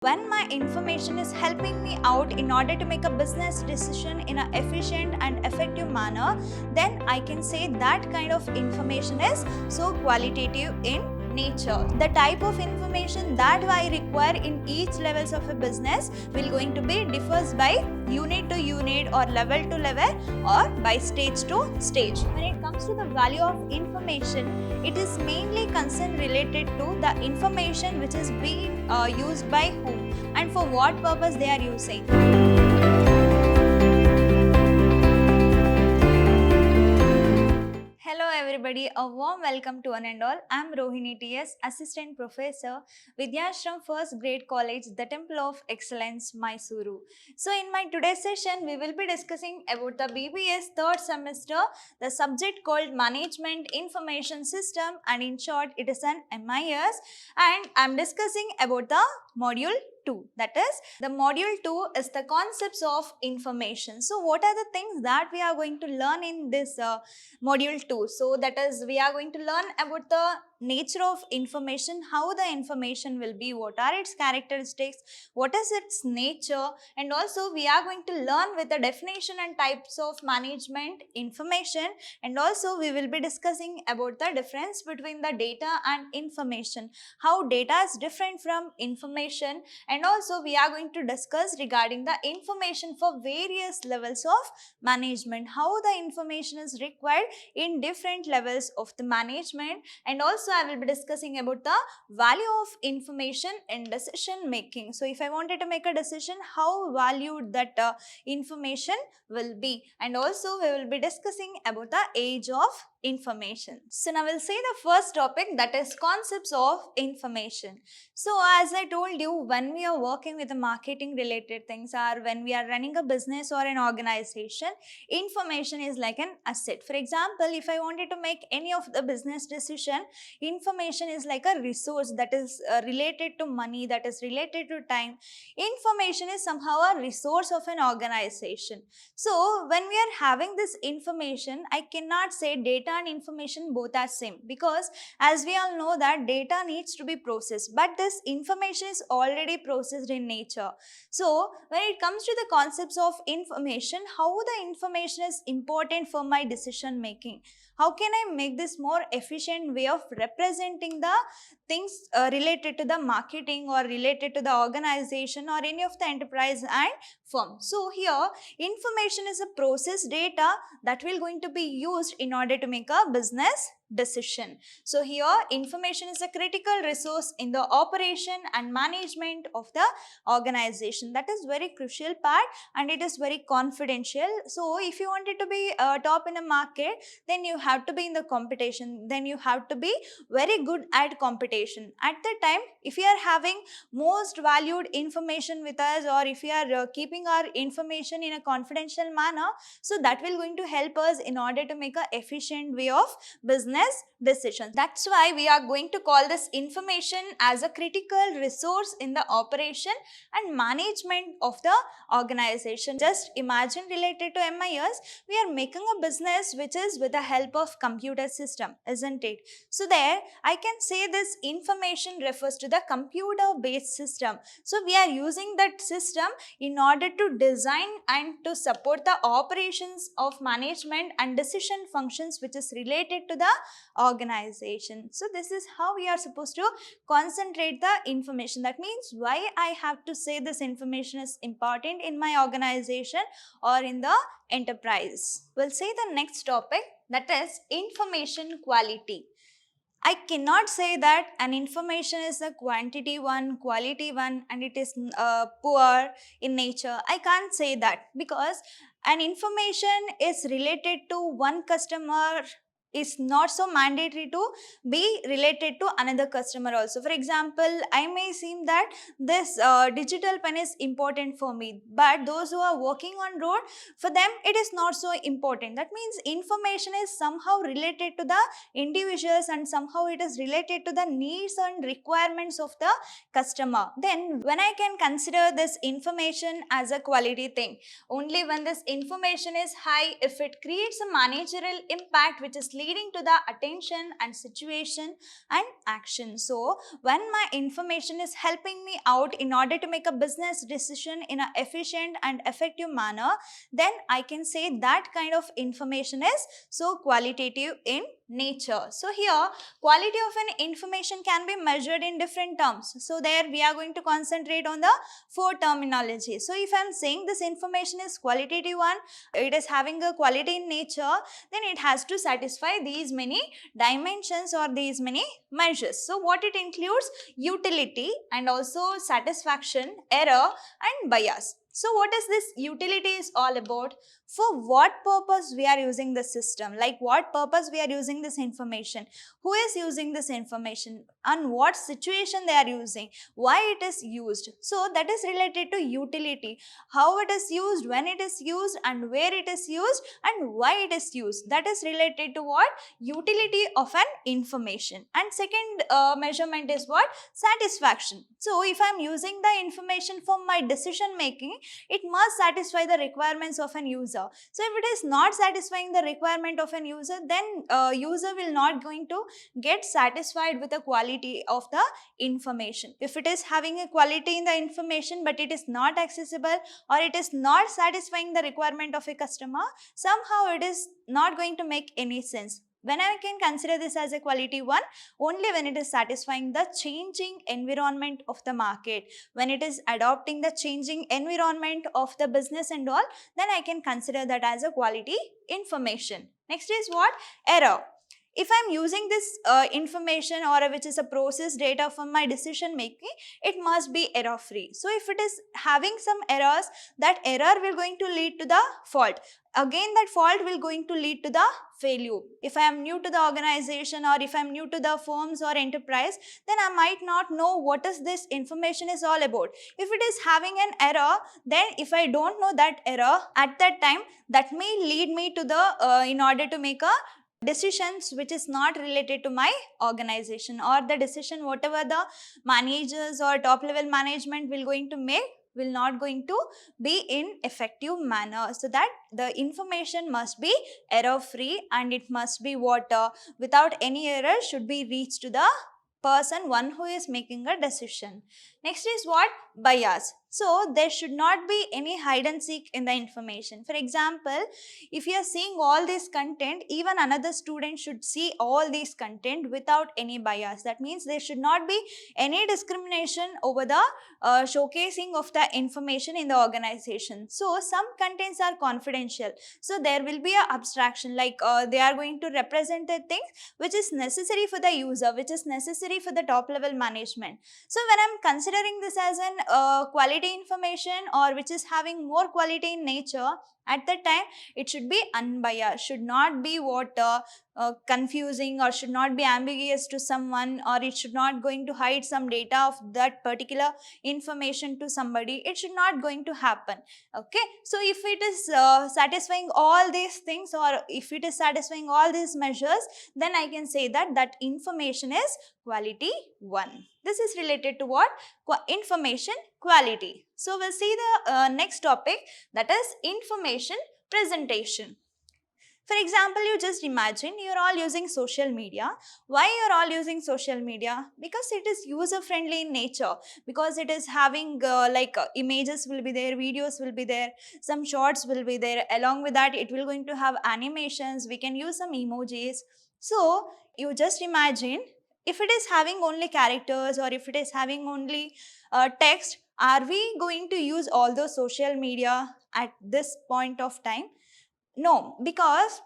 When my information is helping me out in order to make a business decision in an efficient and effective manner, then I can say that kind of information is so qualitative in nature. The type of information that I require in each levels of a business will going to be differs by unit to unit or level to level or by stage to stage. When it comes to the value of information, it is mainly concerned related to the information which is being used by whom and for what purpose they are using. Hello everybody, a warm welcome to one and all. I am Rohini TS, Assistant Professor, Vidhyaashram First Grade College, the Temple of Excellence, MYSURU. So in my today's session, we will be discussing about the B.B.A's third semester, the subject called Management Information System, and in short, it is an MIS, and I am discussing about the module 2. That is, the module 2 is the concepts of information. So what are the things that we are going to learn in this module 2? So that is, we are going to learn about the nature of information, how the information will be, what are its characteristics, what is its nature, and also we are going to learn with the definition and types of management information, and also we will be discussing about the difference between the data and information, how data is different from information, and also we are going to discuss regarding the information for various levels of management, how the information is required in different levels of the management, and also I will be discussing about the value of information in decision making. So if I wanted to make a decision, how valued that information will be, and also we will be discussing about the age of information. So now we'll say the first topic, that is concepts of information. So as I told you, when we are working with the marketing related things or when we are running a business or an organization, information is like an asset. For example, if I wanted to make any of the business decision, information is like a resource that is related to money, that is related to time. Information is somehow a resource of an organization. So when we are having this information, I cannot say data and information both are same, because as we all know that data needs to be processed, but this information is already processed in nature. So when it comes to the concepts of information, how the information is important for my decision making, how can I make this more efficient way of representing the things related to the marketing or related to the organization or any of the enterprise and firm. So here information is a processed data that will going to be used in order to make a business decision. So here information is a critical resource in the operation and management of the organization. That is very crucial part and it is very confidential. So if you wanted to be top in a market, then you have to be in the competition, then you have to be very good at competition. At the time, if you are having most valued information with us, or if you are keeping our information in a confidential manner, so that will going to help us in order to make a efficient way of business decisions. That's why we are going to call this information as a critical resource in the operation and management of the organization. Just imagine, related to MIS, we are making a business which is with the help of computer system, isn't it? So there I can say this information refers to the computer based system. So we are using that system in order to design and to support the operations of management and decision functions which is related to the organization. So this is how we are supposed to concentrate the information. That means why I have to say this information is important in my organization or in the enterprise. We'll say the next topic, that is information quality. I cannot say that an information is a quantity one, quality one, and it is poor in nature. I can't say that, because an information is related to one customer is not so mandatory to be related to another customer also. For example, I may seem that this digital pen is important for me, but those who are working on road, for them it is not so important. That means information is somehow related to the individuals and somehow it is related to the needs and requirements of the customer. Then when I can consider this information as a quality thing, only when this information is high, if it creates a managerial impact which is leading to the attention and situation and action. So when my information is helping me out in order to make a business decision in an efficient and effective manner, then I can say that kind of information is so qualitative in nature. So here quality of an information can be measured in different terms. So there we are going to concentrate on the four terminology. So if I am saying this information is qualitative one, it is having a quality in nature, then it has to satisfy these many dimensions or these many measures. So what it includes? Utility and also satisfaction, error and bias. So what is this utility is all about? For what purpose we are using the system, like what purpose we are using this information, who is using this information, and what situation they are using, why it is used. So that is related to utility, how it is used, when it is used, and where it is used, and why it is used. That is related to what? Utility of an information. And second measurement is what? Satisfaction. So if I am using the information for my decision making, it must satisfy the requirements of an user. So if it is not satisfying the requirement of an user, then user will not going to get satisfied with the quality of the information. If it is having a quality in the information but it is not accessible or it is not satisfying the requirement of a customer, somehow it is not going to make any sense. When I can consider this as a quality one? Only when it is satisfying the changing environment of the market, when it is adopting the changing environment of the business and all, then I can consider that as a quality information. Next is what? Error. If I am using this information or which is a process data for my decision making, it must be error free. So if it is having some errors, that error will going to lead to the fault. Again that fault will going to lead to the failure. If I am new to the organization or if I am new to the firms or enterprise, then I might not know what is this information is all about. If it is having an error, then if I don't know that error at that time, that may lead me to the in order to make a decisions which is not related to my organization, or the decision whatever the managers or top level management will going to make will not going to be in effective manner. So that the information must be error free and it must be what without any error should be reached to the person, one who is making a decision. Next is what? Bias. So there should not be any hide and seek in the information. For example, if you are seeing all this content, even another student should see all this content without any bias. That means there should not be any discrimination over the showcasing of the information in the organization. So some contents are confidential. So there will be a abstraction, like they are going to represent the things which is necessary for the user, which is necessary for the top level management. So when I am considering this as an quality information or which is having more quality in nature, at that time it should be unbiased, should not be what confusing or should not be ambiguous to someone, or it should not going to hide some data of that particular information to somebody. It should not going to happen. Okay, so if it is satisfying all these things, or if it is satisfying all these measures, then I can say that that information is quality 1. This is related to what? Information quality. So we'll see the next topic, that is information presentation. For example, you just imagine you're all using social media. Why you're all using social media? Because it is user friendly in nature, because it is having images will be there, videos will be there, some shorts will be there. Along with that, it will going to have animations. We can use some emojis. So you just imagine, if it is having only characters or if it is having only text, are we going to use all those social media at this point of time? No, because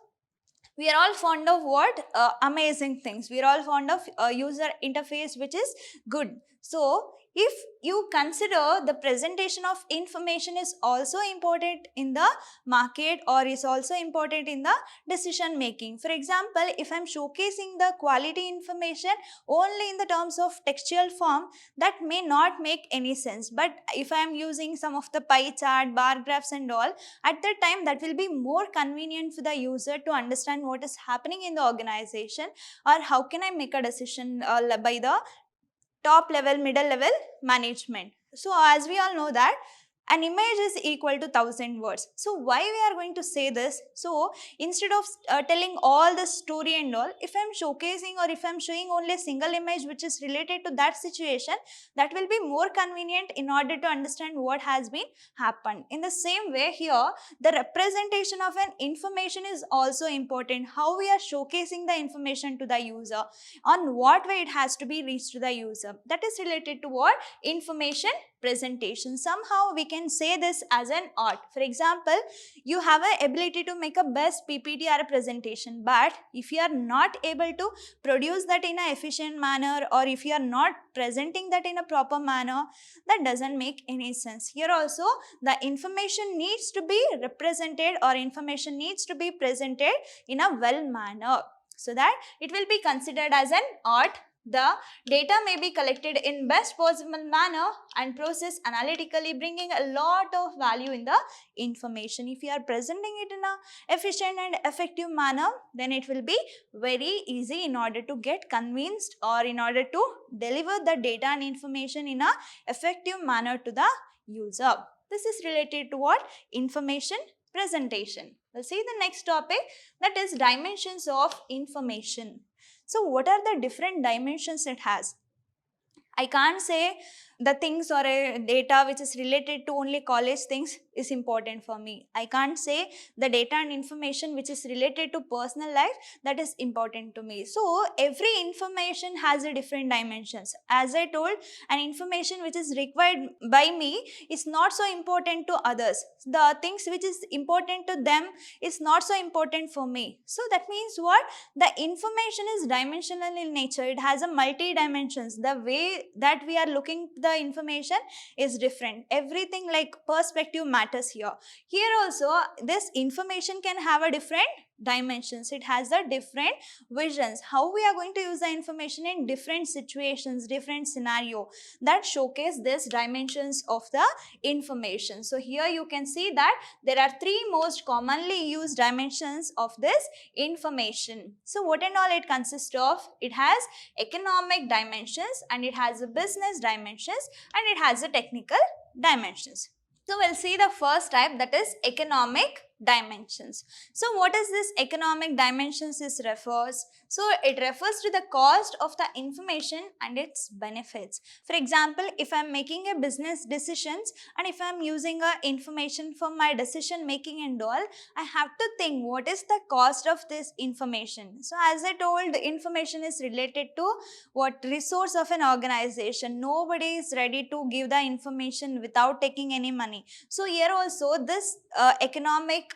we are all fond of what? Amazing things. We are all fond of user interface which is good. So if you consider the presentation of information is also important in the market or is also important in the decision making. For example, if I am showcasing the quality information only in the terms of textual form, that may not make any sense. But if I am using some of the pie chart, bar graphs and all, at that time that will be more convenient for the user to understand what is happening in the organization, or how can I make a decision by the top level, middle level management. So as we all know that An image is equal to 1000 words. So why we are going to say this? So instead of telling all the story and all, if I am showcasing or if I am showing only a single image which is related to that situation, that will be more convenient in order to understand what has been happened. In the same way here, the representation of an information is also important. How we are showcasing the information to the user, on what way it has to be reached to the user, that is related to what? Information presentation. Somehow we can say this as an art. For example, you have an ability to make a best PPT or a presentation, but if you are not able to produce that in an efficient manner, or if you are not presenting that in a proper manner, that doesn't make any sense. Here also the information needs to be represented, or information needs to be presented in a well manner, so that it will be considered as an art. The data may be collected in best possible manner and processed analytically, bringing a lot of value in the information. If you are presenting it in a efficient and effective manner, then it will be very easy in order to get convinced, or in order to deliver the data and information in a effective manner to the user. This is related to what? Information presentation. We'll see the next topic, that is dimensions of information. So what are the different dimensions it has? I can't say the things or a data which is related to only college things is important for me. I can't say the data and information which is related to personal life, that is important to me. So every information has a different dimensions. As I told, an information which is required by me is not so important to others. The things which is important to them is not so important for me. So that means what? The information is dimensional in nature. It has a multi dimensions. The way that we are looking the information is different. Everything like perspective matters here. Here also this information can have a different dimensions. It has a different visions. How we are going to use the information in different situations, different scenario, that showcase this dimensions of the information. So here you can see that there are three most commonly used dimensions of this information. So what and all it consists of? It has economic dimensions, and it has a business dimensions, and it has a technical dimensions. So we'll see the first type, that is economic dimensions. So what is this economic dimensions is refers? So it refers to the cost of the information and its benefits. For example, if I am making a business decisions, and if I am using a information for my decision making and all, I have to think what is the cost of this information. So as I told, the information is related to what? Resource of an organization. Nobody is ready to give the information without taking any money. So here also this economic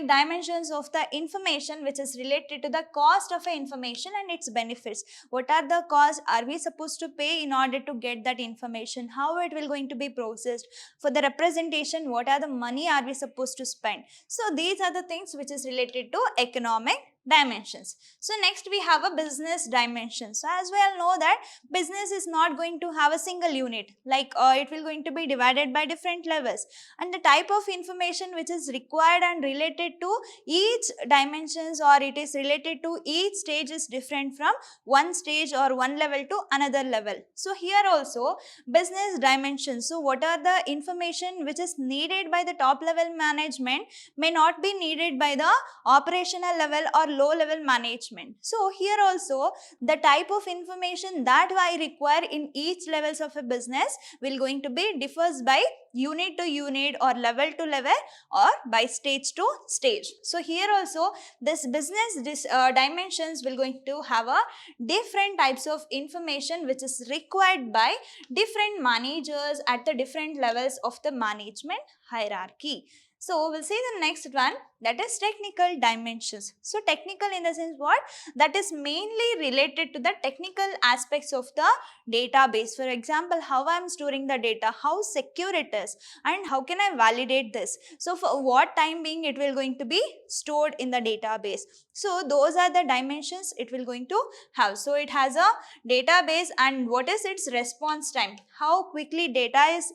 dimensions of the information which is related to the cost of a information and its benefits. What are the costs are we supposed to pay in order to get that information? How it will going to be processed? For the representation, what are the money are we supposed to spend? So these are the things which is related to economic dimensions. So next we have a business dimension. So as we all know that business is not going to have a single unit, like it will going to be divided by different levels, and the type of information which is required and related to each dimensions, or it is related to each stage, is different from one stage or one level to another level. So here also business dimensions. So what are the information which is needed by the top level management may not be needed by the operational level or low level management. So here also the type of information that I require in each levels of a business will going to be differs by unit to unit, or level to level, or by stage to stage. So here also this business dimensions will going to have a different types of information which is required by different managers at the different levels of the management hierarchy. So we'll see the next one, that is technical dimensions. So technical in the sense what? That is mainly related to the technical aspects of the database. For example, how I am storing the data, how secure it is, and how can I validate this. So for what time being it will going to be stored in the database. So those are the dimensions it will going to have. So it has a database, and what is its response time? How quickly data is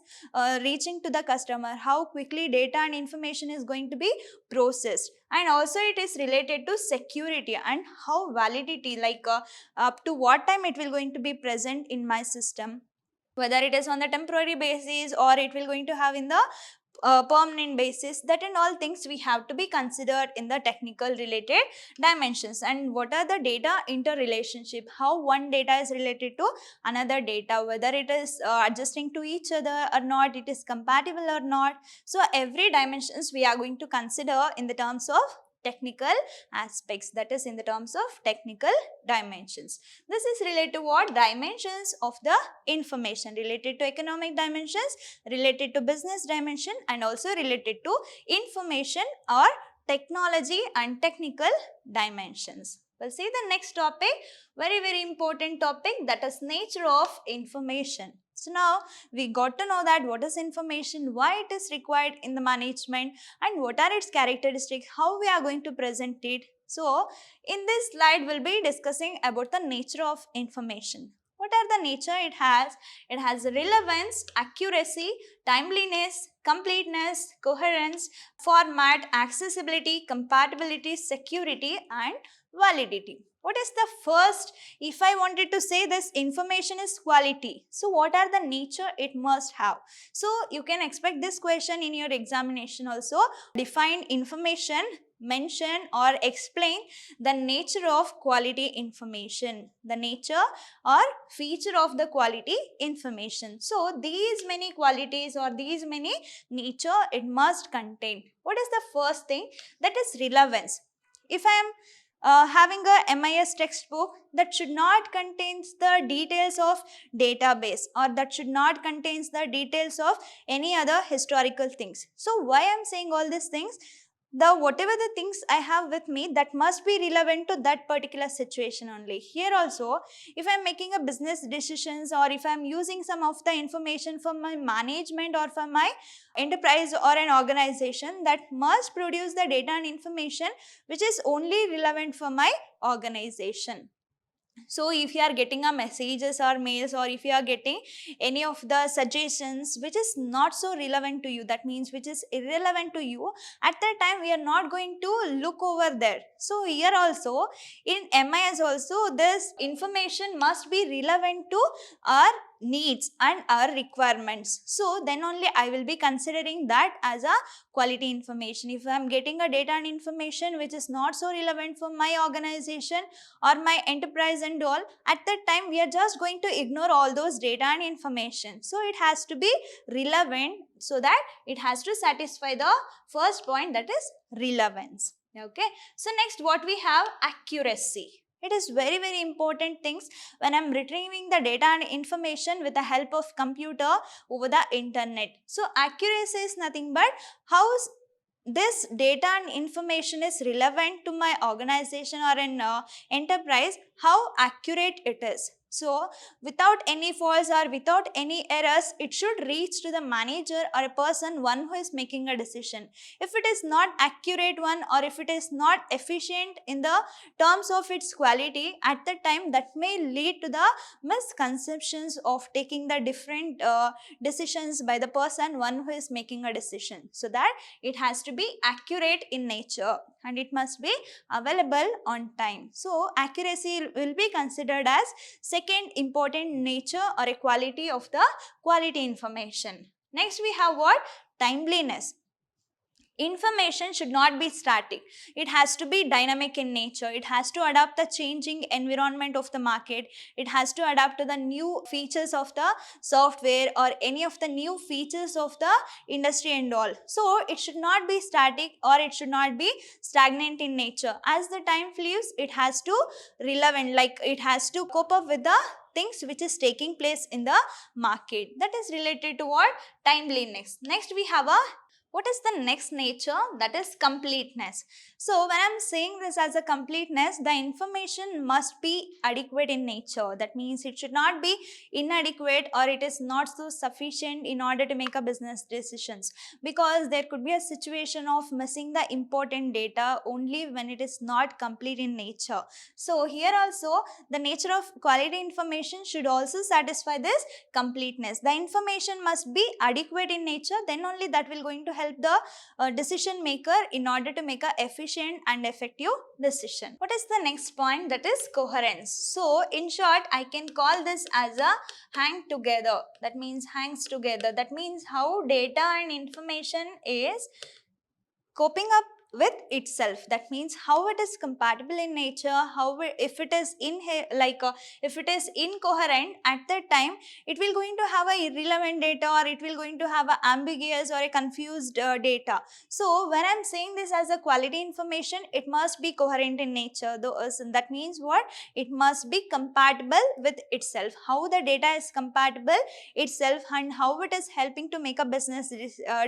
reaching to the customer, how quickly data and information is going to be processed, and also it is related to security and how validity, like up to what time it will going to be present in my system, whether it is on the temporary basis or it will going to have in the permanent basis. That and all things we have to be considered in the technical related dimensions. And what are the data interrelationship, how one data is related to another data, whether it is adjusting to each other or not, it is compatible or not. So every dimensions we are going to consider in the terms of technical aspects, that is in the terms of technical dimensions. This is related to what? Dimensions of the information, related to economic dimensions, related to business dimension, and also related to information or technology and technical dimensions. We'll see the next topic, very important topic, that is nature of information. So now we got to know that what is information, why it is required in the management, and what are its characteristics, how we are going to present it. So in this slide we'll be discussing about the nature of information. What are the nature it has? It has relevance, accuracy, timeliness, completeness, coherence, format, accessibility, compatibility, security, and validity. What is the first? If I wanted to say this information is quality, so what are the nature it must have? So you can expect this question in your examination also. Define information, mention or explain the nature of quality information, the nature or feature of the quality information. So these many qualities or these many nature it must contain. What is the first thing? That is relevance. If I am having a MIS textbook, that should not contains the details of database, or that should not contains the details of any other historical things. So why I am saying all these things? Whatever the things I have with me, that must be relevant to that particular situation only. Here also, if I am making a business decisions, or if I am using some of the information from my management or from my enterprise or an organization, that must produce the data and information which is only relevant for my organization. So if you are getting a messages or mails, or if you are getting any of the suggestions which is not so relevant to you, that means which is irrelevant to you, at that time we are not going to look over there. So here also in MIS also, this information must be relevant to our needs and our requirements. So then only I will be considering that as a quality information. If I am getting a data and information which is not so relevant for my organization or my enterprise and all, at that time we are just going to ignore all those data and information. So it has to be relevant, so that it has to satisfy the first point, that is relevance. Okay. So next what we have? Accuracy. It is very important things when I am retrieving the data and information with the help of computer over the internet. So accuracy is nothing but how this data and information is relevant to my organization or an enterprise, how accurate it is. So without any faults or without any errors, it should reach to the manager or a person, one who is making a decision. If it is not accurate one, or if it is not efficient in the terms of its quality, at that time that may lead to the misconceptions of taking the different decisions by the person, one who is making a decision. So that it has to be accurate in nature and it must be available on time. So accuracy will be considered as second important nature or a quality of the quality information. Next we have what? Timeliness. Information should not be static. It has to be dynamic in nature. It has to adapt the changing environment of the market. It has to adapt to the new features of the software or any of the new features of the industry and all. So it should not be static or it should not be stagnant in nature. As the time flees, it has to relevant, like it has to cope up with the things which is taking place in the market. That is related to what? Timeliness. Next we have a what is the next nature? That is completeness. So when I am saying this as a completeness, the information must be adequate in nature. That means it should not be inadequate or it is not so sufficient in order to make a business decisions, because there could be a situation of missing the important data only when it is not complete in nature. So here also the nature of quality information should also satisfy this completeness. The information must be adequate in nature, then only that will going to help the decision maker in order to make a efficient and effective decision. What is the next point? That is coherence. So in short, I can call this as a hang together. That means hangs together. That means how data and information is coping up with itself. That means how it is compatible in nature, if it is if it is incoherent, at that time it will going to have a irrelevant data, or it will going to have a ambiguous or a confused data. So when I'm saying this as a quality information, it must be coherent in nature. That means what? It must be compatible with itself. How the data is compatible itself and how it is helping to make a business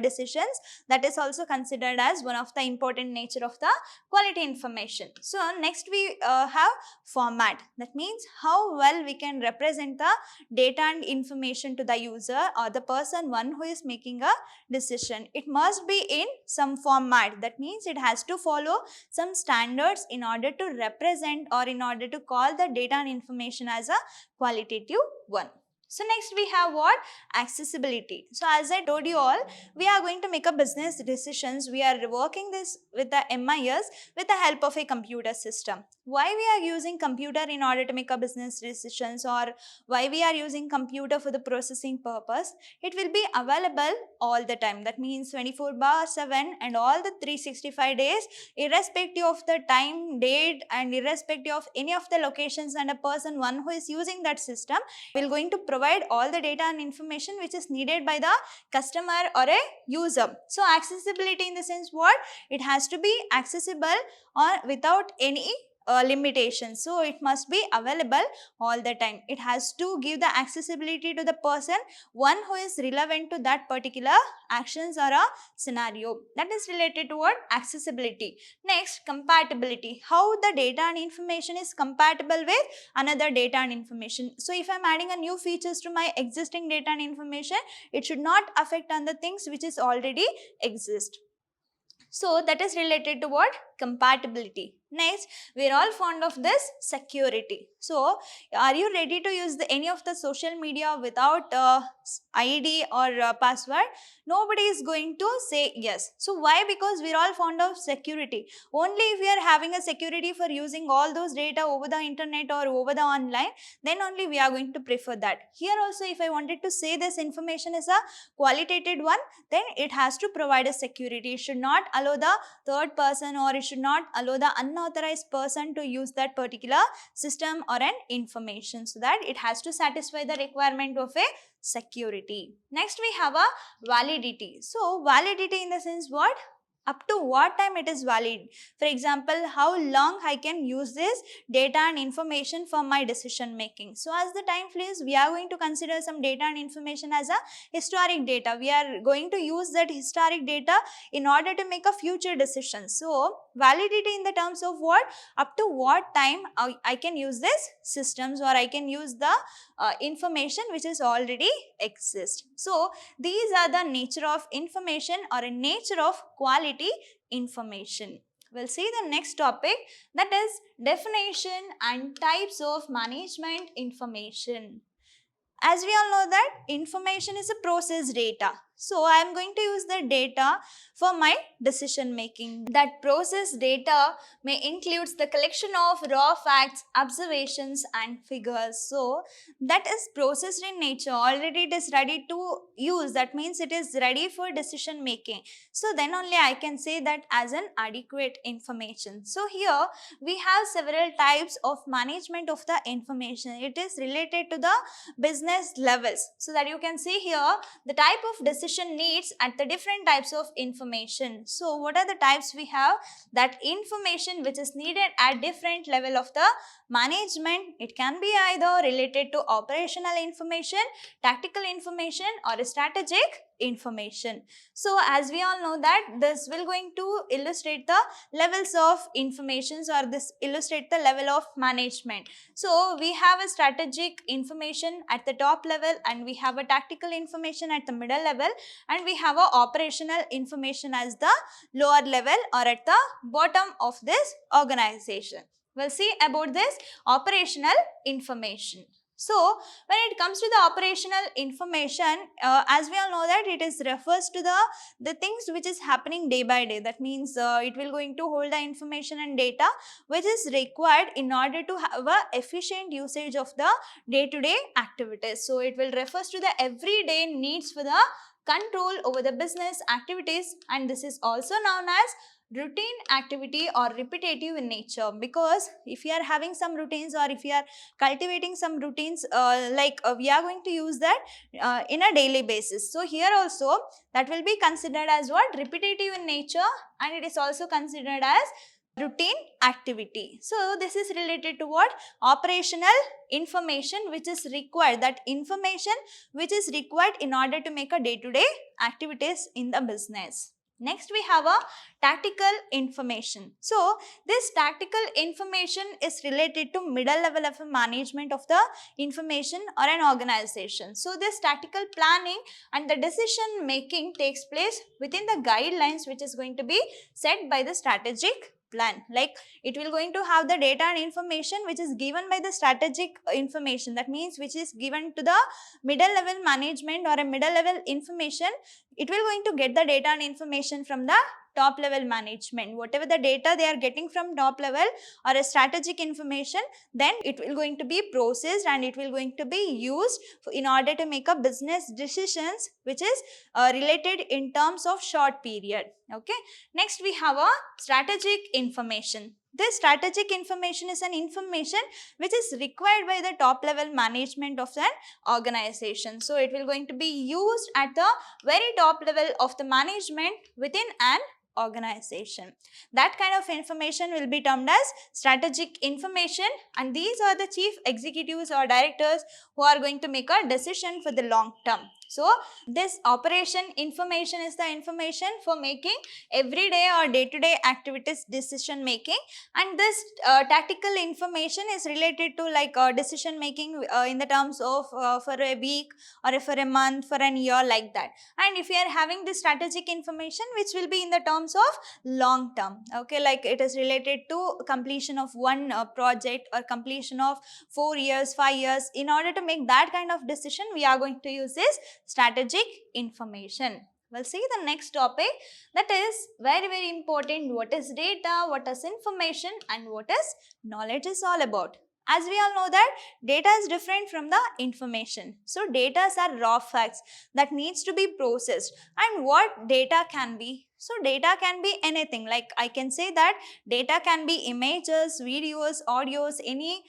decisions, that is also considered as one of the important nature of the quality information. So next we have format. That means how well we can represent the data and information to the user or the one who is making a decision. It must be in some format. That means it has to follow some standards in order to represent or in order to call the data and information as a qualitative one. So next we have what? Accessibility. So as I told you all, we are going to make a business decisions. We are working this with the MIS with the help of a computer system. Why we are using computer in order to make a business decisions, or why we are using computer for the processing purpose? It will be available all the time. That means 24/7 and all the 365 days, irrespective of the time, date, and irrespective of any of the locations and a one who is using that system will going to provide all the data and information which is needed by the customer or a user. So accessibility in the sense what? It has to be accessible or without any limitations. So it must be available all the time. It has to give the accessibility to the one who is relevant to that particular actions or a scenario. That is related to what? Accessibility. Next, compatibility. How the data and information is compatible with another data and information. So if I am adding a new features to my existing data and information, it should not affect on the things which is already exist. So that is related to what? Compatibility. Next, we are all fond of this security. So are you ready to use any of the social media without ID or password? Nobody is going to say yes. So why? Because we are all fond of security. Only if we are having a security for using all those data over the internet or over the online, then only we are going to prefer that. Here also, if I wanted to say this information is a qualitative one, then it has to provide a security. It should not allow the third person, or it should not allow the unauthorized person to use that particular system or an information, so that it has to satisfy the requirement of a security. Next we have a validity. So validity in the sense what? Up to what time it is valid. For example, how long I can use this data and information for my decision making. So as the time flees, we are going to consider some data and information as a historic data. We are going to use that historic data in order to make a future decision. So validity in the terms of what? Up to what time I can use this systems, or I can use the information which is already exist. So these are the nature of information or a nature of quality information. We'll see the next topic, that is definition and types of management information. As we all know that information is a processed data. So I am going to use the data for my decision making. That processed data may include the collection of raw facts, observations and figures. So that is processed in nature. Already it is ready to use. That means it is ready for decision making. So then only I can say that as an adequate information. So here we have several types of management of the information. It is related to the business levels. So that you can see here the type of decision needs at the different types of information. So what are the types we have? That information which is needed at different level of the management. It can be either related to operational information, tactical information or strategic information. So as we all know that this will going to illustrate the levels of informations, or this illustrate the level of management. So we have a strategic information at the top level, and we have a tactical information at the middle level, and we have a operational information as the lower level or at the bottom of this organization. We'll see about this operational information. So when it comes to the operational information, as we all know that it is refers to the things which is happening day by day. That means it will going to hold the information and data which is required in order to have a efficient usage of the day-to-day activities. So it will refers to the everyday needs for the control over the business activities, and this is also known as routine activity or repetitive in nature, because if you are having some routines or if you are cultivating some routines, we are going to use that in a daily basis. So here also that will be considered as what? Repetitive in nature, and it is also considered as routine activity. So this is related to what? Operational information which is required, that information which is required in order to make a day-to-day activities in the business. Next we have a tactical information. So this tactical information is related to middle level of management of the information or an organization. So this tactical planning and the decision making takes place within the guidelines which is going to be set by the strategic plan. Like it will going to have the data and information which is given by the strategic information, that means which is given to the middle level management or a middle level information. It will going to get the data and information from the top level management. Whatever the data they are getting from top level or a strategic information, then it will going to be processed and it will going to be used in order to make a business decisions which is related in terms of short period. Okay. Next we have a strategic information. This strategic information is an information which is required by the top level management of an organization. So it will going to be used at the very top level of the management within an organization. That kind of information will be termed as strategic information, and these are the chief executives or directors who are going to make a decision for the long term. So this operation information is the information for making everyday or day-to-day activities decision making, and this tactical information is related to like decision making in the terms of for a week or for a month, for an year, like that. And if you are having this strategic information which will be in the terms of long term, okay, like it is related to completion of one project or completion of 4 years, 5 years. In order to make that kind of decision, we are going to use this strategic information. We'll see the next topic, that is very important. What is data, what is information, and what is knowledge is all about. As we all know that data is different from the information. So data are raw facts that needs to be processed. And what data can be? So data can be anything. Like I can say that data can be images, videos, audios, any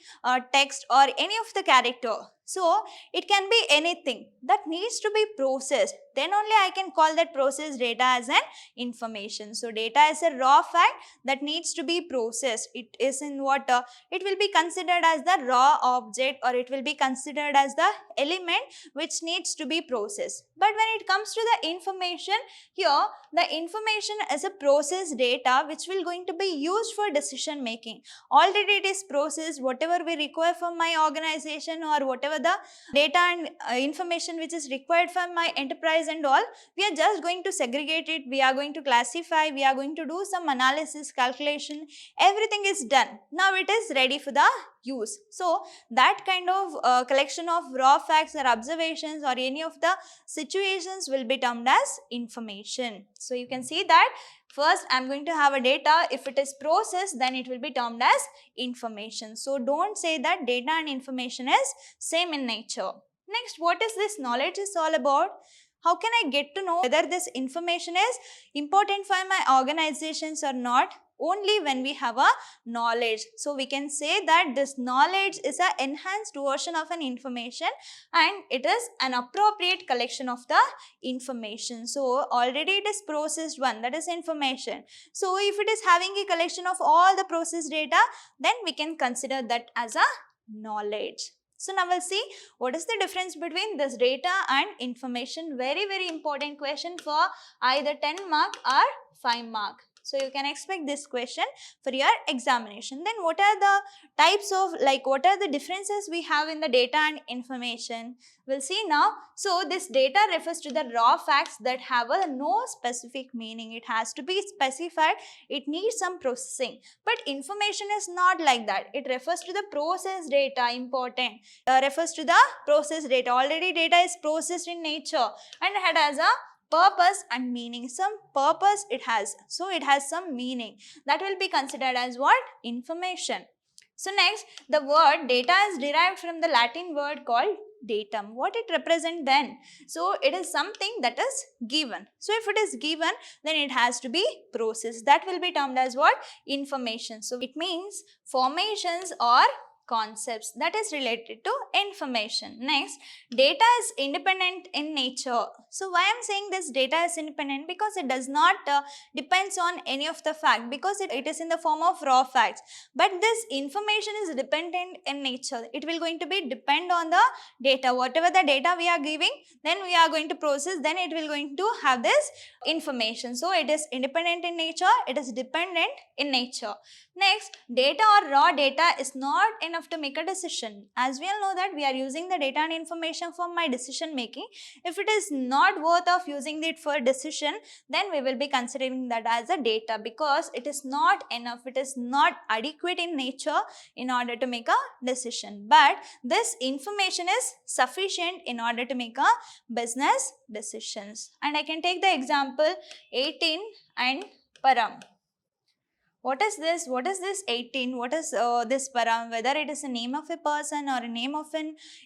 text or any of the character. So it can be anything that needs to be processed. Then only I can call that processed data as an information. So data is a raw fact that needs to be processed. It is in what it will be considered as the raw object, or it will be considered as the element which needs to be processed. But when it comes to the information, here the information is a processed data which will going to be used for decision making. Already it is processed, whatever we require from my organization or whatever the data and information which is required from my enterprise and all, we are just going to segregate it, we are going to classify, we are going to do some analysis, calculation, everything is done. Now it is ready for the use. So that kind of collection of raw facts or observations or any of the situations will be termed as information. So you can see that first I am going to have a data. If it is processed, then it will be termed as information. So don't say that data and information is same in nature. Next, what is this knowledge is all about? How can I get to know whether this information is important for my organizations or not? Only when we have a knowledge. So we can say that this knowledge is an enhanced version of an information, and it is an appropriate collection of the information. So already it is processed one, that is information. So if it is having a collection of all the processed data, then we can consider that as a knowledge. So now we'll see what is the difference between this data and information. Very important question for either 10 mark or 5 mark. So you can expect this question for your examination. Then what are the types of, what are the differences we have in the data and information? We'll see now. So this data refers to the raw facts that have no specific meaning. It has to be specified. It needs some processing. But information is not like that. It refers to the processed data, important. Refers to the processed data. Already data is processed in nature and it has a purpose and meaning. Some purpose it has. So it has some meaning. That will be considered as what? Information. So next, the word data is derived from the Latin word called datum. What it represents then? So it is something that is given. So if it is given, then it has to be processed. That will be termed as what? Information. So it means formations or concepts that is related to information. Next, data is independent in nature. So why I am saying this data is independent? Because it does not depends on any of the fact, because it is in the form of raw facts. But this information is dependent in nature. It will going to be depend on the data. Whatever the data we are giving, then we are going to process, then it will going to have this information. So it is independent in nature, it is dependent in nature. Next, data or raw data is not enough to make a decision. As we all know that we are using the data and information for my decision making. If it is not worth of using it for decision, then we will be considering that as a data, because it is not enough, it is not adequate in nature in order to make a decision. But this information is sufficient in order to make a business decisions. And I can take the example 18 and Param. What is this? What is this 18? What is this param? Whether it is a name of a person or a name of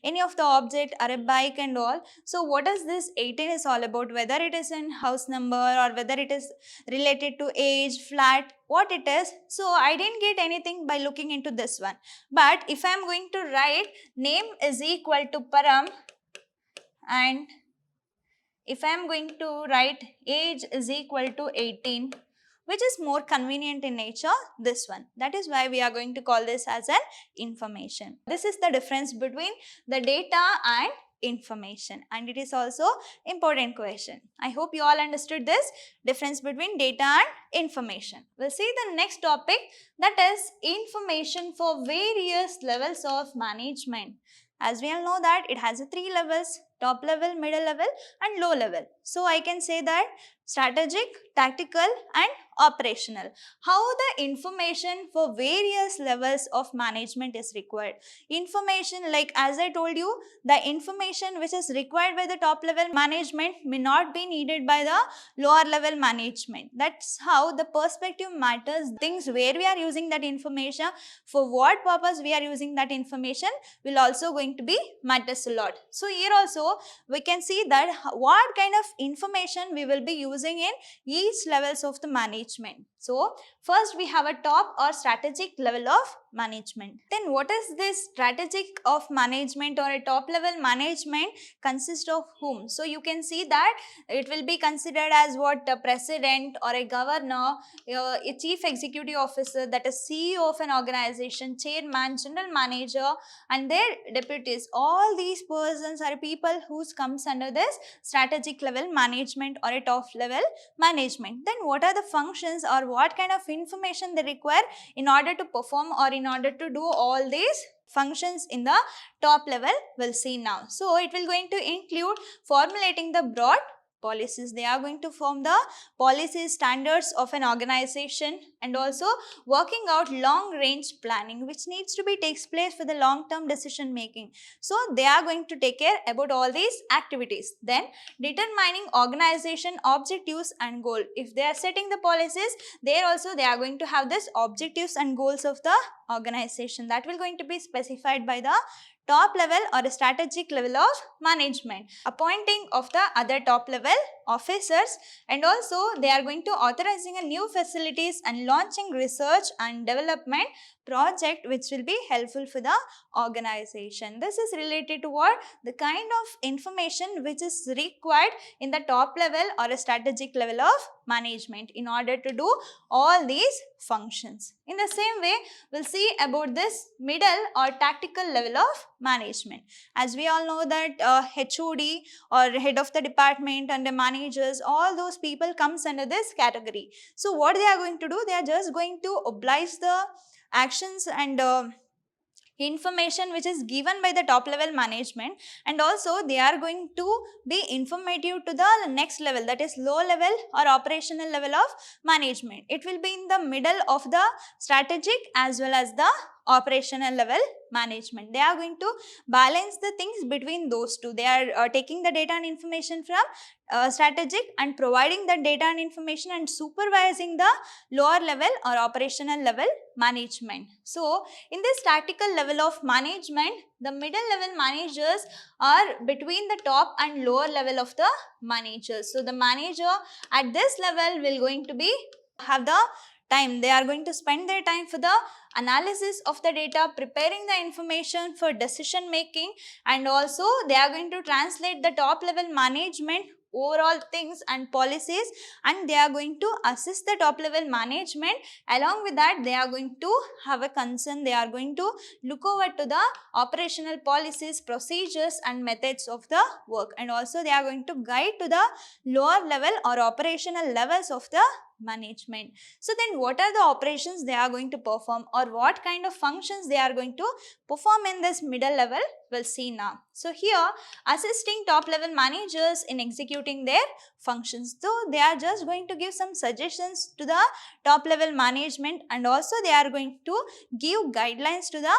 any of the object or a bike and all. So what is this 18 is all about? Whether it is in house number or whether it is related to age, flat, what it is. So I didn't get anything by looking into this one. But if I am going to write name is equal to param, and if I am going to write age is equal to 18, which is more convenient in nature, this one. That is why we are going to call this as an information. This is the difference between the data and information, and it is also important question. I hope you all understood this difference between data and information. We'll see the next topic, that is information for various levels of management. As we all know that it has 3 levels, top level, middle level and low level. So I can say that strategic, tactical and operational. How the information for various levels of management is required. Information, like as I told you, the information which is required by the top level management may not be needed by the lower level management. That's how the perspective matters. Things where we are using that information, for what purpose we are using that information will also going to be matters a lot. So here also we can see that what kind of information we will be using in each levels of the management. So first we have a top or strategic level of management. Then what is this strategic of management or a top level management consist of whom? So you can see that it will be considered as what, a president or a governor, a chief executive officer, that is CEO of an organization, chairman, general manager and their deputies. All these persons are people who comes under this strategic level management or a top level management. Then what are the functions or what kind of information they require in order to perform or in order to do all these functions in the top level? We'll see now. So it will going to include formulating the broad policies. They are going to form the policy standards of an organization and also working out long range planning, which needs to be takes place for the long term decision making. So they are going to take care about all these activities. Then determining organization objectives and goal. If they are setting the policies, there also they are going to have this objectives and goals of the organization that will going to be specified by the top level or a strategic level of management. Appointing of the other top level officers, and also they are going to authorizing a new facilities and launching research and development project which will be helpful for the organization. This is related to what? The kind of information which is required in the top level or a strategic level of management in order to do all these functions. In the same way, we'll see about this middle or tactical level of management. As we all know that HOD or head of the department and the managers, all those people comes under this category. So what they are going to do, they are just going to oblige the actions and information which is given by the top level management, and also they are going to be informative to the next level, that is low level or operational level of management. It will be in the middle of the strategic as well as the operational level management. They are going to balance the things between those two. They are taking the data and information from strategic and providing the data and information and supervising the lower level or operational level management. So in this tactical level of management, the middle level managers are between the top and lower level of the managers. So the manager at this level will going to be have the time. They are going to spend their time for the analysis of the data, preparing the information for decision making, and also they are going to translate the top level management overall things and policies, and they are going to assist the top level management. Along with that, they are going to have a concern. They are going to look over to the operational policies, procedures and methods of the work, and also they are going to guide to the lower level or operational levels of the management. So then what are the operations they are going to perform, or what kind of functions they are going to perform in this middle level, we'll see now. So here, assisting top level managers in executing their functions. So they are just going to give some suggestions to the top level management, and also they are going to give guidelines to the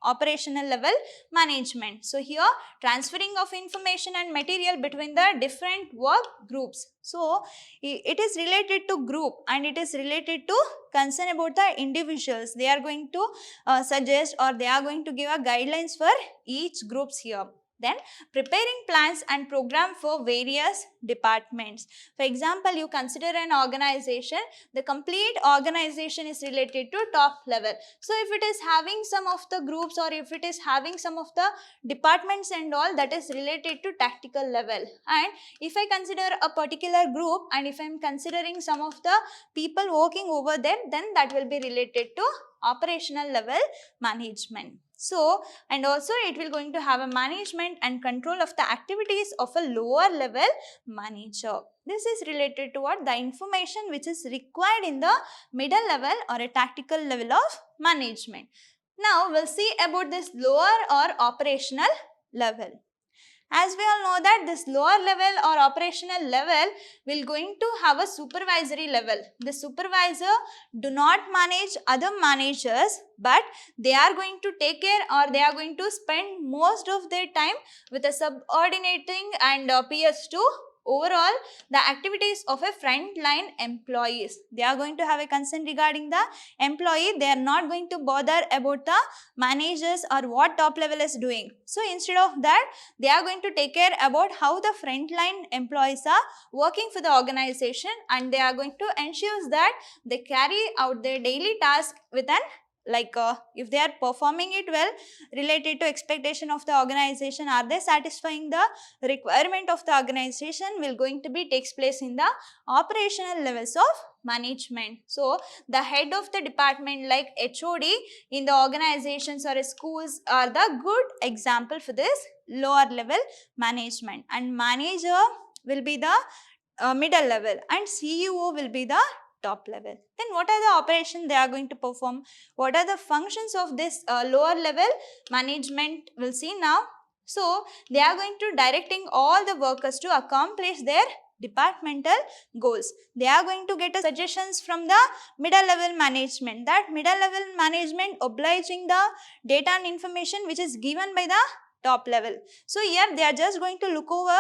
operational level management. So here, transferring of information and material between the different work groups. So it is related to group and it is related to concern about the individuals. They are going to suggest, or they are going to give a guidelines for each groups here. Then preparing plans and program for various departments. For example, you consider an organization, the complete organization is related to top level. So if it is having some of the groups, or if it is having some of the departments and all, that is related to tactical level. And if I consider a particular group and if I am considering some of the people working over there, then that will be related to operational level management. So, and also it will going to have a management and control of the activities of a lower level manager. This is related to what? The information which is required in the middle level or a tactical level of management. Now, we'll see about this lower or operational level. As we all know that this lower level or operational level will going to have a supervisory level. The supervisor do not manage other managers, but they are going to take care, or they are going to spend most of their time with a subordinating and peers to overall the activities of a frontline employees. They are going to have a concern regarding the employee. They are not going to bother about the managers or what top level is doing. So instead of that, they are going to take care about how the frontline employees are working for the organization, and they are going to ensure that they carry out their daily task with an if they are performing it well related to expectation of the organization, are they satisfying the requirement of the organization, will going to be takes place in the operational levels of management. So the head of the department like HOD in the organizations or schools are the good example for this lower level management, and manager will be the middle level and CEO will be the top level. Then what are the operations they are going to perform? What are the functions of this lower level management? We'll see now. So they are going to directing all the workers to accomplish their departmental goals. They are going to get suggestions from the middle level management. That middle level management obliging the data and information which is given by the top level. So here they are just going to look over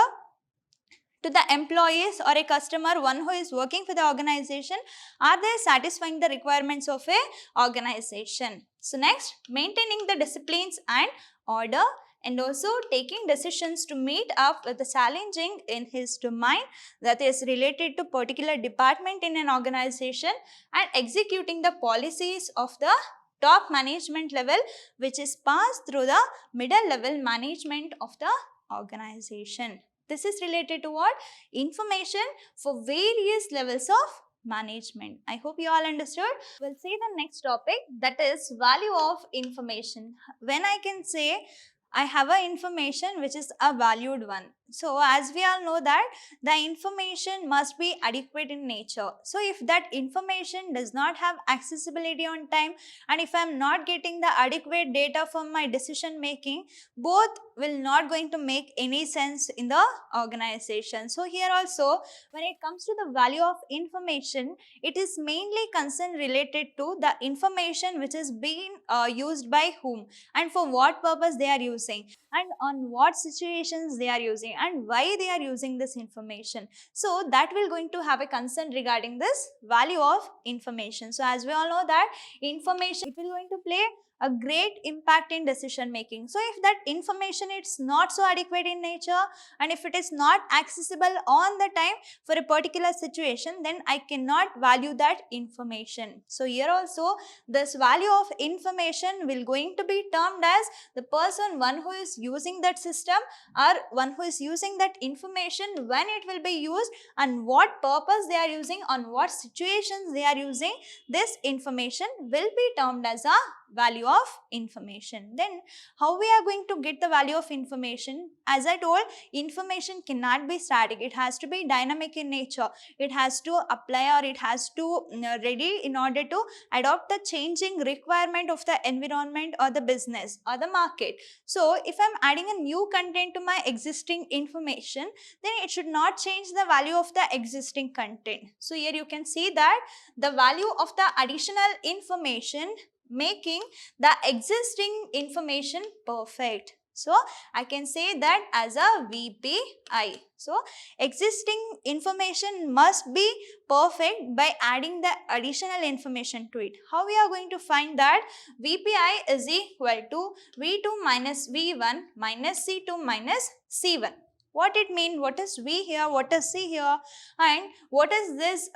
to the employees or a customer, one who is working for the organization, are they satisfying the requirements of a organization? So next, maintaining the disciplines and order, and also taking decisions to meet up with the challenging in his domain that is related to particular department in an organization, and executing the policies of the top management level which is passed through the middle level management of the organization. This is related to what? Information for various levels of management. I hope you all understood. We'll see the next topic, that is value of information. When I can say I have a information which is a valued one. So as we all know that the information must be adequate in nature. So if that information does not have accessibility on time, and if I am not getting the adequate data for my decision making, both will not going to make any sense in the organization. So here also, when it comes to the value of information, it is mainly concern related to the information which is being used by whom, and for what purpose they are using, and on what situations they are using, and why they are using this information. So that will going to have a concern regarding this value of information. So as we all know that information, it will going to play a great impact in decision making. So if that information is not so adequate in nature, and if it is not accessible on the time for a particular situation, then I cannot value that information. So here also, this value of information will going to be termed as the person, one who is using that system, or one who is using that information, when it will be used, and what purpose they are using, on what situations they are using this information, will be termed as a value of information. Then how we are going to get the value of information? As I told, information cannot be static, it has to be dynamic in nature. It has to apply, or it has to ready in order to adopt the changing requirement of the environment or the business or the market. So if I'm adding a new content to my existing information, then it should not change the value of the existing content. So here you can see that the value of the additional information making the existing information perfect. So I can say that as a VPI. So existing information must be perfect by adding the additional information to it. How we are going to find that? VPI is equal to V2 minus V1 minus C2 minus C1. What it mean? What is V here? What is C here? And what is this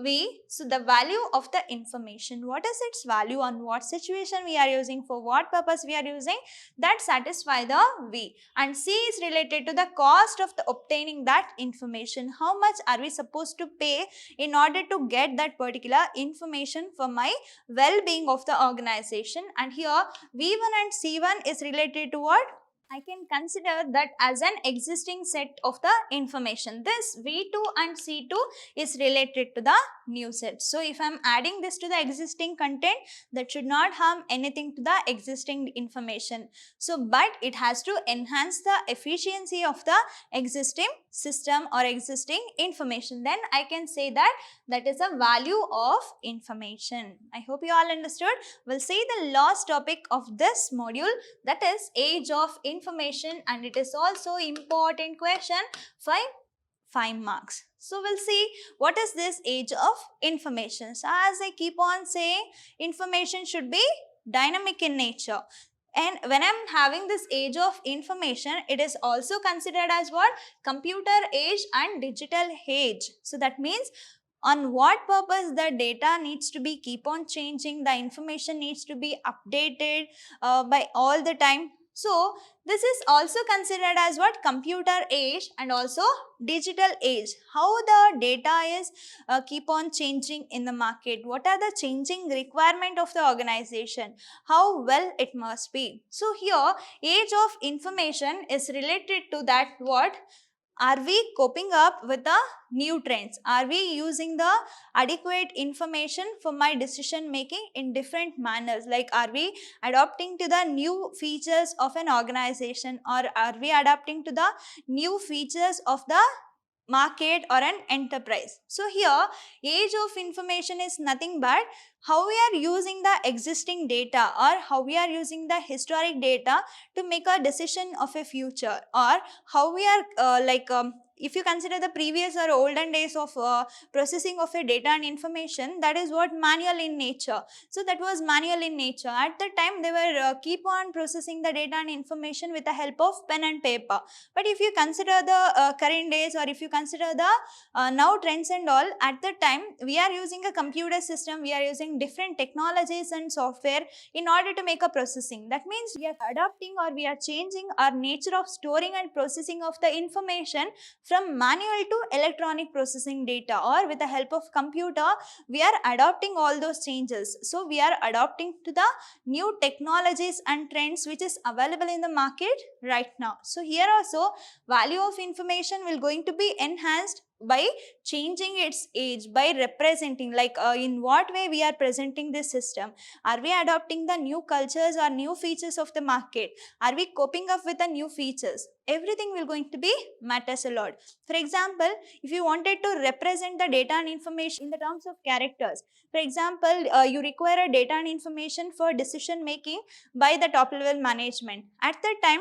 V? So the value of the information. What is its value? On what situation we are using? For what purpose we are using? That satisfy the V. And C is related to the cost of the obtaining that information. How much are we supposed to pay in order to get that particular information for my well-being of the organization? And here V1 and C1 is related to what? I can consider that as an existing set of the information. This V2 and C2 is related to the new set. So if I am adding this to the existing content, that should not harm anything to the existing information. So but it has to enhance the efficiency of the existing system or existing information. Then I can say that that is a value of information. I hope you all understood. We'll see the last topic of this module, that is age of information, and it is also important question for 5 marks. So we'll see what is this age of information. So as I keep on saying, information should be dynamic in nature. And when I'm having this age of information, it is also considered as what? Computer age and digital age. So that means on what purpose the data needs to be keep on changing, the information needs to be updated by all the time. So this is also considered as what? Computer age and also digital age. How the data is keep on changing in the market, what are the changing requirement of the organization, how well it must be. So here age of information is related to that what? Are we coping up with the new trends? Are we using the adequate information for my decision making in different manners? Like, are we adapting to the new features of an organization, or are we adapting to the new features of the market or an enterprise? So here age of information is nothing but how we are using the existing data, or how we are using the historic data to make a decision of a future, or how we are if you consider the previous or olden days of processing of a data and information, that is what? Manual in nature. So that was manual in nature. At the time they were keep on processing the data and information with the help of pen and paper. But if you consider the current days, or if you consider the now trends and all, at the time we are using a computer system, we are using different technologies and software in order to make a processing. That means we are adapting, or we are changing our nature of storing and processing of the information from manual to electronic processing data, or with the help of computer, we are adopting all those changes. So we are adopting to the new technologies and trends which is available in the market right now. So here also value of information will going to be enhanced by changing its age, by representing, like in what way we are presenting this system. Are we adopting the new cultures or new features of the market? Are we coping up with the new features? Everything will going to be matters a lot. For example, if you wanted to represent the data and information in the terms of characters, for example, you require a data and information for decision making by the top level management. At that time,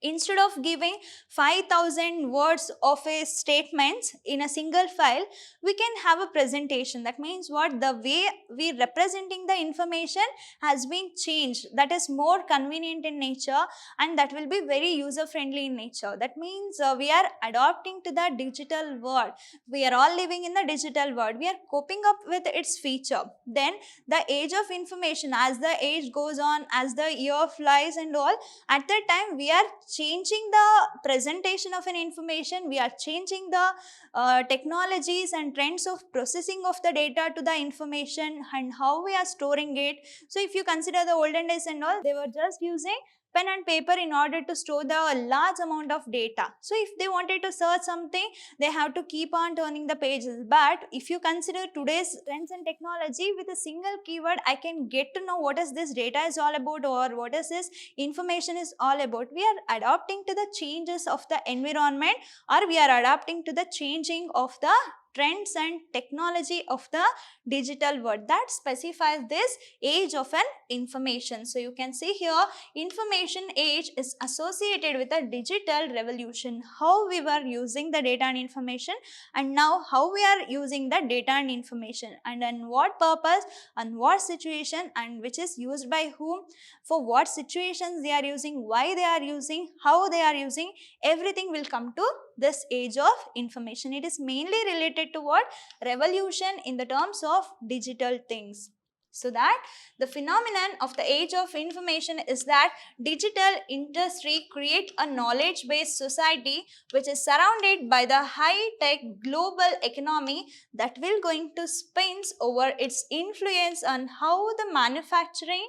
instead of giving 5,000 words of a statements in a single file, we can have a presentation. That means what? The way we representing the information has been changed. That is more convenient in nature, and that will be very user friendly in nature. That means we are adopting to the digital world. We are all living in the digital world. We are coping up with its feature. Then the age of information, as the age goes on, as the year flies and all, at that time we are changing the presentation of an information, we are changing the technologies and trends of processing of the data to the information and how we are storing it. So if you consider the olden days and all, they were just using pen and paper in order to store the large amount of data. So if they wanted to search something, they have to keep on turning the pages. But if you consider today's trends and technology, with a single keyword I can get to know what is this data is all about, or what is this information is all about. We are adapting to the changes of the environment, or we are adapting to the changing of the trends and technology of the digital world. That specifies this age of an information. So you can see here, information age is associated with a digital revolution. How we were using the data and information, and now how we are using the data and information, and in what purpose and what situation, and which is used by whom, for what situations they are using, why they are using, how they are using, everything will come to this age of information. It is mainly related to what? Revolution in the terms of digital things. So that the phenomenon of the age of information is that digital industry create a knowledge-based society which is surrounded by the high-tech global economy that will going to spins over its influence on how the manufacturing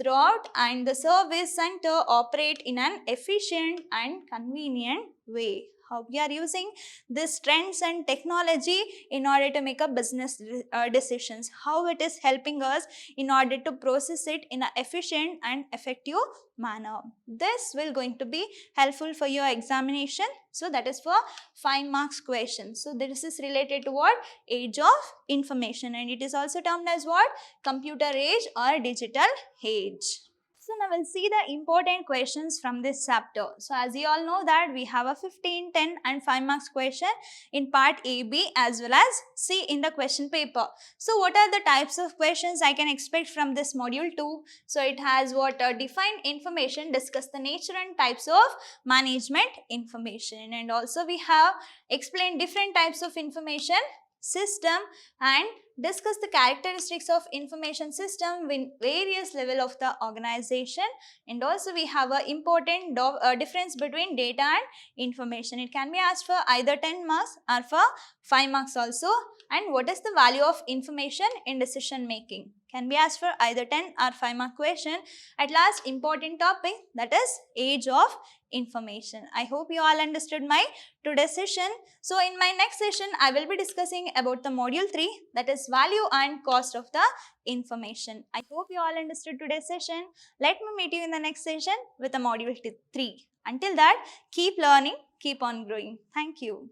throughout and the service center operate in an efficient and convenient way. How we are using these trends and technology in order to make a business decisions, how it is helping us in order to process it in an efficient and effective manner. This will going to be helpful for your examination. So that is for 5 marks question. So this is related to what? Age of information, and it is also termed as what? Computer age or digital age. So now we'll see the important questions from this chapter. So as you all know that we have a 15, 10 and 5 marks question in part A, B as well as C in the question paper. So what are the types of questions I can expect from this module 2? So it has what? Define information, discuss the nature and types of management information, and also we have explained different types of information system and discuss the characteristics of information system with various level of the organization, and also we have a important difference between data and information. It can be asked for either 10 marks or for 5 marks also. And what is the value of information in decision making? Can be asked for either 10 or 5 mark question. At last, important topic, that is age of information. I hope you all understood my today's session. So in my next session, I will be discussing about the module 3, that is value and cost of the information. I hope you all understood today's session. Let me meet you in the next session with the module 3. Until that, keep learning, keep on growing. Thank you.